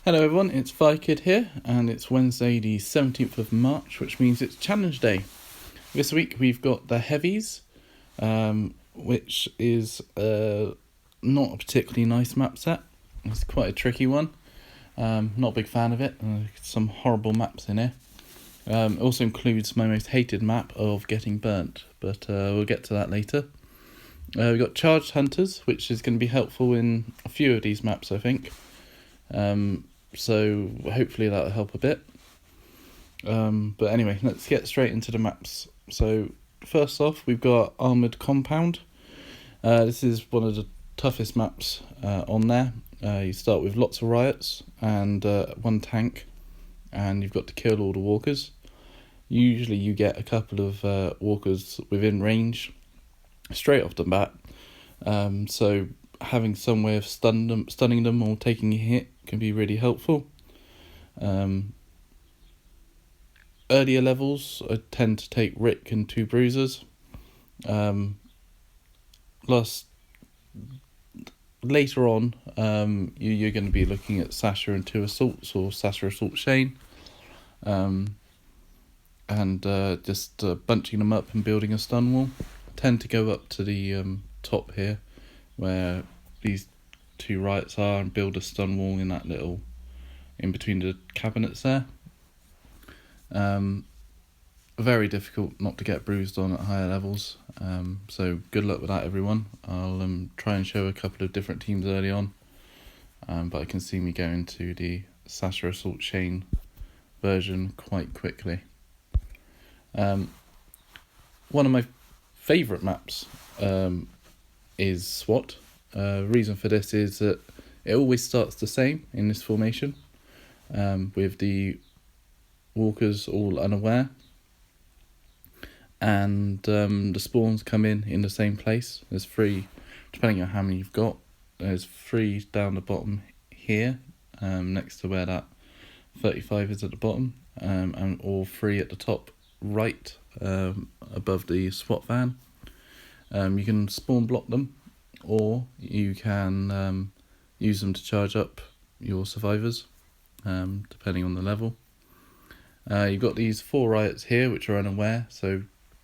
Hello everyone, it's FireKid here, and it's Wednesday the 17th of March, which means it's Challenge Day. This week we've got the Heavies, which is not a particularly nice map set. It's quite a tricky one. Not a big fan of it. Some horrible maps in here. It also includes my most hated map of Getting Burnt, but we'll get to that later. We've got Charged Hunters, which is going to be helpful in a few of these maps, I think. So hopefully that'll help a bit. But anyway, let's get straight into the maps. So first off, we've got Armoured Compound. This is one of the toughest maps on there. You start with lots of riots and one tank, and you've got to kill all the walkers. Usually you get a couple of walkers within range straight off the bat. So having some way of stunning them or taking a hit can be really helpful. Earlier levels, I tend to take Rick and 2 bruisers. Later on, you're going to be looking at Sasha and 2 assaults, or Sasha assault Shane, and just bunching them up and building a stun wall. I tend to go up to the top here, where these 2 riots are, and build a stun wall in that little, in between the cabinets there. Very difficult not to get bruised on at higher levels, so good luck with that everyone. I'll try and show a couple of different teams early on, but I can see me going to the Sasha assault Shane version quite quickly. One of my favourite maps is SWAT. Reason for this is that it always starts the same in this formation, with the walkers all unaware, and the spawns come in the same place. There's 3, depending on how many you've got. There's 3 down the bottom here, next to where that 35 is at the bottom, and all 3 at the top right, above the SWAT van. You can spawn block them, or you can use them to charge up your survivors, depending on the level. You've got these 4 riots here which are unaware, so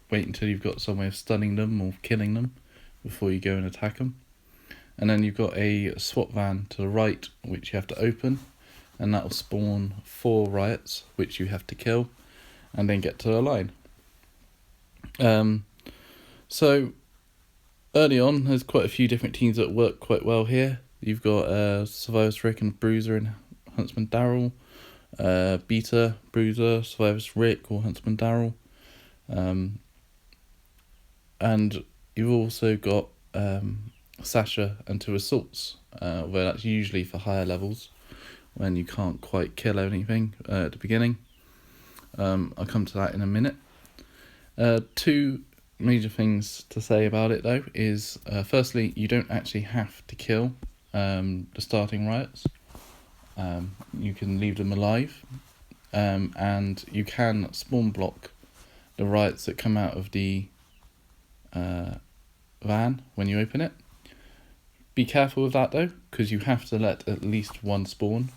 wait until you've got some way of stunning them or killing them before you go and attack them. And then you've got a SWAT van to the right which you have to open, and that will spawn 4 riots which you have to kill and then get to the line. So early on, there's quite a few different teams that work quite well here. You've got Survivors Rick and Bruiser and Huntsman Daryl, Beta, Bruiser, Survivors Rick or Huntsman Daryl. And you've also got Sasha and 2 assaults, where that's usually for higher levels when you can't quite kill anything at the beginning. I'll come to that in a minute. 2 major things to say about it though is, firstly, you don't actually have to kill the starting riots. You can leave them alive, and you can spawn block the riots that come out of the van when you open it. Be careful with that though, because you have to let at least 1 spawn.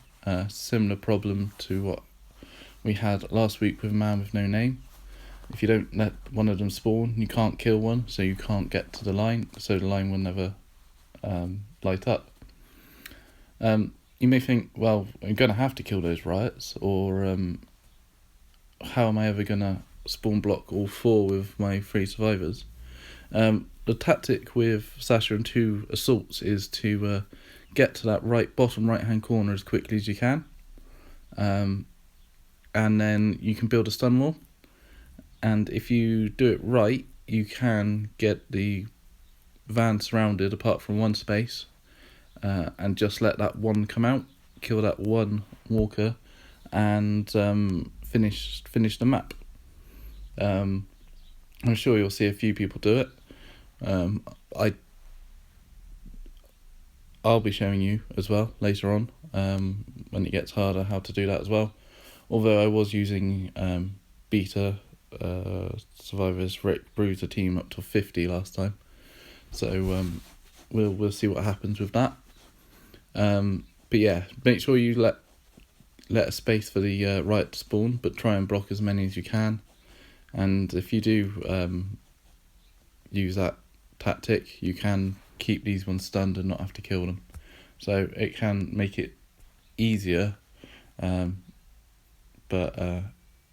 Similar problem to what we had last week with a man with no name. If you don't let one of them spawn, you can't kill one, so you can't get to the line, so the line will never light up. You may think, well, I'm going to have to kill those riots, or how am I ever going to spawn block all 4 with my 3 survivors? The tactic with Sasha and 2 assaults is to get to that bottom right hand corner as quickly as you can, and then you can build a stun wall. And if you do it right, you can get the van surrounded apart from 1 space, and just let that 1 come out, kill that 1 walker, and finish the map. I'm sure you'll see a few people do it. I'll be showing you as well later on, when it gets harder, how to do that as well. Although I was using Beta, Survivors Rick Bruiser team up to 50 last time, so we'll see what happens with that. But yeah, make sure you let let a space for the riot to spawn, but try and block as many as you can. And if you do use that tactic, you can keep these ones stunned and not have to kill them. So it can make it easier, but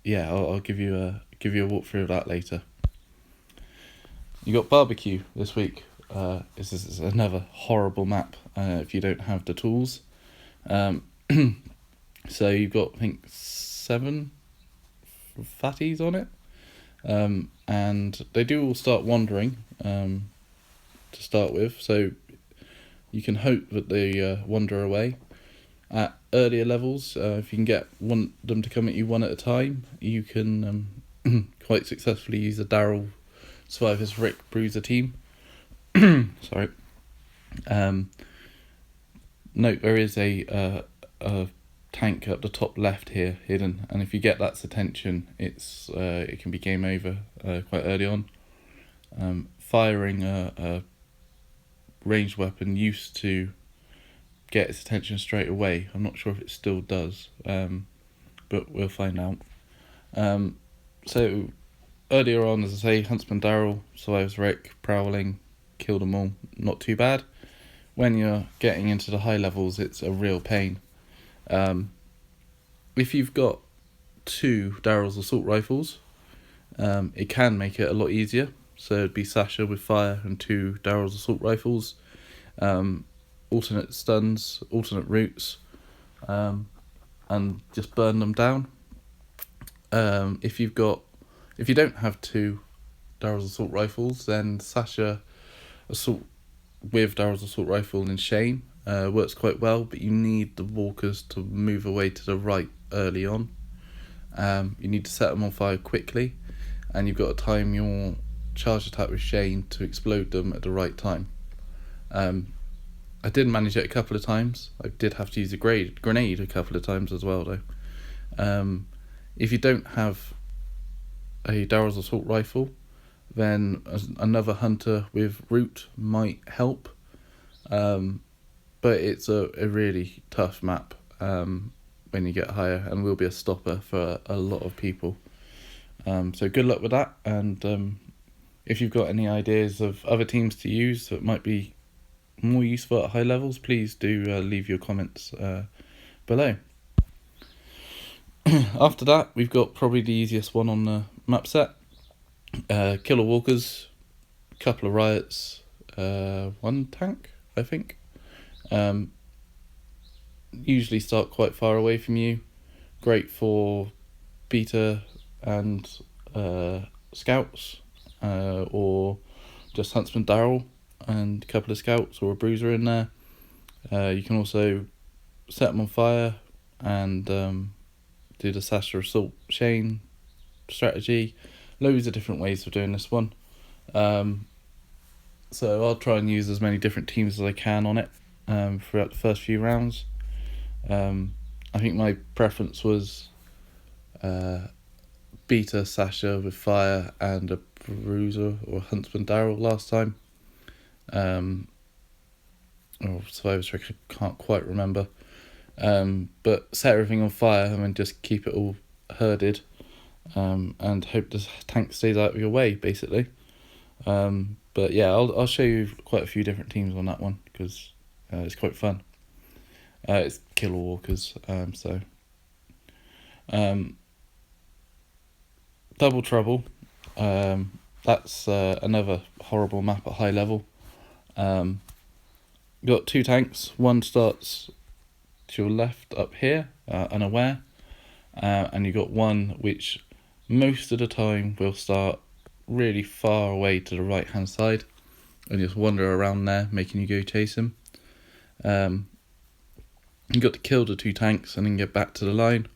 yeah, I'll give you a walkthrough of that later. You got barbecue this week. This is another horrible map if you don't have the tools. So you've got, I think, 7 fatties on it, and they do all start wandering to start with, so you can hope that they wander away. At earlier levels, if you can get them to come at you one at a time, you can quite successfully use the Daryl Survivors Rick Bruiser team. Sorry. Note there is a tank up the top left here hidden, and if you get that's attention, it can be game over quite early on. Firing a ranged weapon used to get its attention straight away. I'm not sure if it still does, but we'll find out. So earlier on, as I say, Huntsman Daryl, Survivors Rick, prowling, killed them all, not too bad. When you're getting into the high levels, it's a real pain. If you've got 2 Daryl's assault rifles, it can make it a lot easier. So it'd be Sasha with fire and 2 Daryl's assault rifles, alternate stuns, alternate routes, and just burn them down. If you don't have 2 Daryl's assault rifles, then Sasha assault with Daryl's assault rifle and Shane works quite well, but you need the walkers to move away to the right early on. You need to set them on fire quickly, and you've got to time your charge attack with Shane to explode them at the right time. I did manage it a couple of times. I did have to use a grenade a couple of times as well, though. If you don't have a Daryl's assault rifle, then another hunter with root might help. But it's a really tough map when you get higher, and will be a stopper for a lot of people. So good luck with that, and if you've got any ideas of other teams to use that might be more useful at high levels, please do leave your comments below. After that, we've got probably the easiest one on the map set. Killer walkers, couple of riots, 1 tank, I think. Usually start quite far away from you. Great for beta and scouts, or just Huntsman Daryl and a couple of scouts or a bruiser in there. You can also set them on fire and do the Sasha assault Shane strategy. Loads of different ways of doing this one. So I'll try and use as many different teams as I can on it throughout the first few rounds. I think my preference was beta Sasha with fire and a bruiser or Huntsman Daryl last time. Or Survivors Rick, I can't quite remember. But set everything on fire and then just keep it all herded, and hope the tank stays out of your way, basically. But yeah, I'll show you quite a few different teams on that one, because it's quite fun. It's killer walkers, so Double Trouble. That's another horrible map at high level. Got 2 tanks. One starts to your left up here, unaware, and you got one which most of the time will start really far away to the right hand side and just wander around there, making you go chase him. You got to kill the 2 tanks and then get back to the line.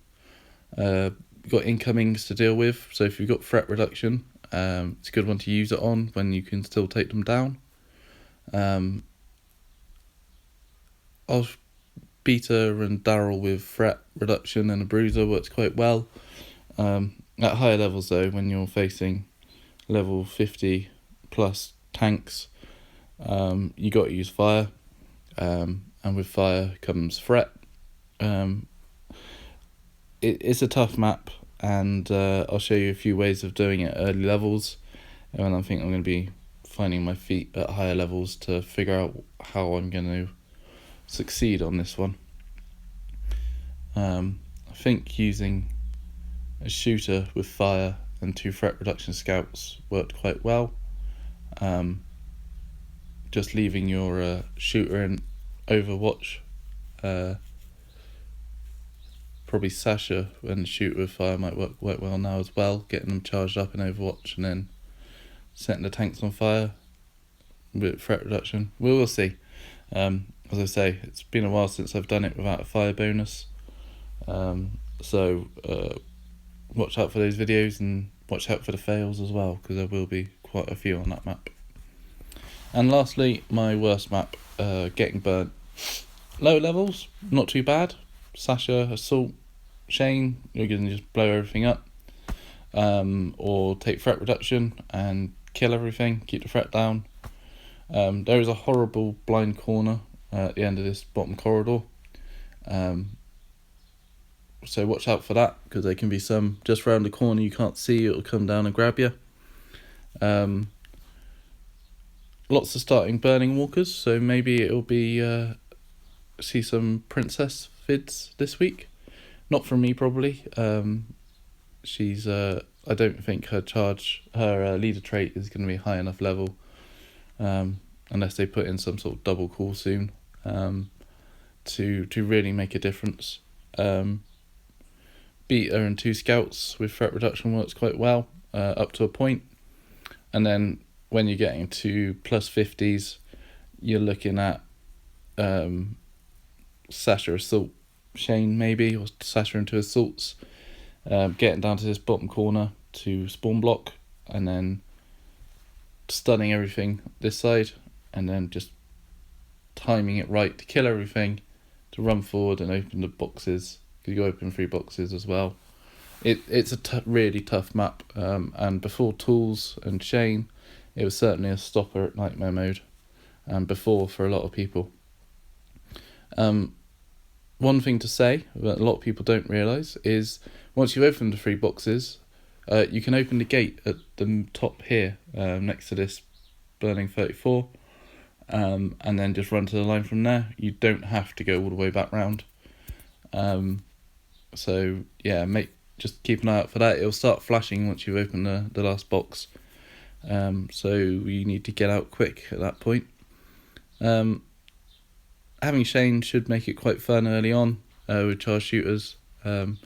You've got incomings to deal with, so if you've got threat reduction, it's a good one to use it on when you can still take them down. Beta and Daryl with threat reduction and a bruiser works quite well. At higher levels though, when you're facing level 50 plus tanks, you got to use fire, and with fire comes threat. it's a tough map, and I'll show you a few ways of doing it at early levels, and I think I'm going to be finding my feet at higher levels to figure out how I'm going to succeed on this one. I think using a shooter with fire and 2 threat reduction scouts worked quite well. Just leaving your shooter in Overwatch, probably Sasha and shooter with fire might work well now as well, getting them charged up in Overwatch and then setting the tanks on fire with threat reduction. We will see. As I say, it's been a while since I've done it without a fire bonus, so watch out for those videos and watch out for the fails as well, because there will be quite a few on that map. And lastly, my worst map, getting burnt. Low levels, not too bad. Sasha, Assault, Shane, you're going to just blow everything up, or take threat reduction and kill everything, keep the threat down. There is a horrible blind corner at the end of this bottom corridor, so watch out for that, because there can be some just round the corner you can't see, it'll come down and grab you. Lots of starting burning walkers, so maybe it'll be see some princess vids this week. Not from me probably. She's I don't think her leader trait is going to be high enough level, unless they put in some sort of double call soon, to really make a difference. Beat her and 2 scouts with threat reduction works quite well, up to a point, and then when you're getting to plus 50s, you're looking at Sasha Assault Shane maybe, or Sasha into Assaults, getting down to this bottom corner to spawn block, and then stunning everything this side, and then just timing it right to kill everything, to run forward and open the boxes, because you open 3 boxes as well. It's a really tough map, and before Tools and Shane, it was certainly a stopper at Nightmare mode, and before for a lot of people. One thing to say that a lot of people don't realise is once you open the 3 boxes, you can open the gate at the top here, next to this Burning 34, and then just run to the line from there. You don't have to go all the way back round. So yeah, just keep an eye out for that. It'll start flashing once you open the last box. So you need to get out quick at that point. Having Shane should make it quite fun early on with charge shooters, and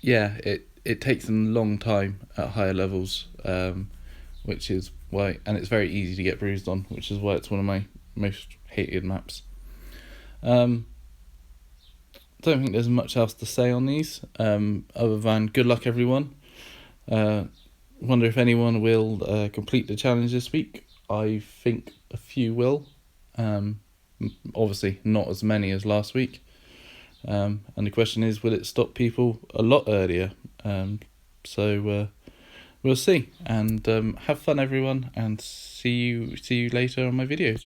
it takes them a long time at higher levels, which is why, and it's very easy to get bruised on, which is why it's one of my most hated maps. Don't think there's much else to say on these, other than good luck everyone. Wonder if anyone will complete the challenge this week. I think a few will. Obviously not as many as last week, and the question is, will it stop people a lot earlier? So we'll see, and have fun everyone, and see you later on my videos.